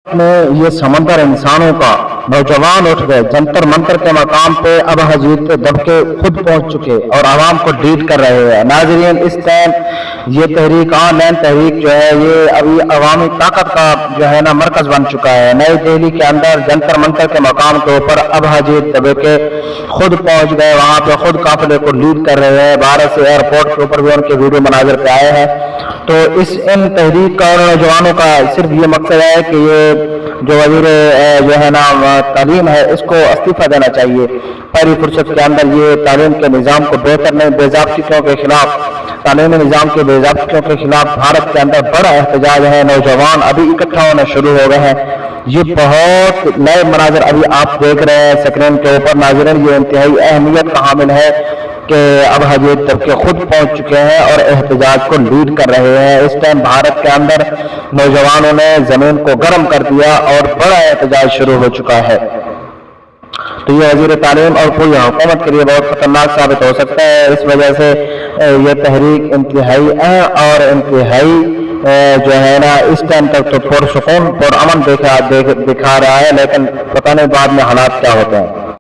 में ये समंदर इंसानों का नौजवान उठ गए, जंतर मंतर के मकाम पे अब हजीत दबके खुद पहुंच चुके और आवाम को लीड कर रहे हैं। नाजरीन, इस टाइम ये तहरीक ऑनलाइन तहरीक जो है ये अभी अवामी ताकत का जो है ना मरकज बन चुका है। नई दिल्ली के अंदर जंतर मंतर के मकाम के ऊपर अब हजीत दबके खुद पहुंच गए, वहां पे खुद काफिले को लीड कर रहे हैं। भारत से एयरपोर्ट के ऊपर भी उनके वीडियो मनाजर पे आए हैं। तो इन तहरीक का और नौजवानों का सिर्फ ये मकसद है कि ये जो वजीर जो है ना तालीम है इसको इस्तीफा देना चाहिए पहली फुर्सत के अंदर। ये तालीम के निज़ाम को बेहतर नहीं, बेज़ाब्तियों के खिलाफ, तालीमी निज़ाम के बेज़ाब्तियों के खिलाफ भारत के अंदर बड़ा एहतजाज है। नौजवान अभी इकट्ठा होना शुरू हो गए हैं। ये बहुत नए मनाजर अभी आप देख रहे हैं स्क्रीन के ऊपर। नाज़रीन, ये इंतहाई अहमियत का हामिल है कि अब हजीत तबके खुद पहुंच चुके हैं और एहतजाज को लीड कर रहे हैं। इस टाइम भारत के अंदर नौजवानों ने जमीन को गर्म कर दिया और बड़ा एहतजाज शुरू हो चुका है। तो ये वजीर तालीम और पूरी हुकूमत के लिए बहुत खतरनाक साबित हो सकता है। इस वजह से ये तहरीक इंतहाई और इंतहाई जो है ना इस टाइम तक तो पुरसुकून पुरअमन दिखा रहा है, लेकिन पता नहीं बाद में हालात क्या होते हैं।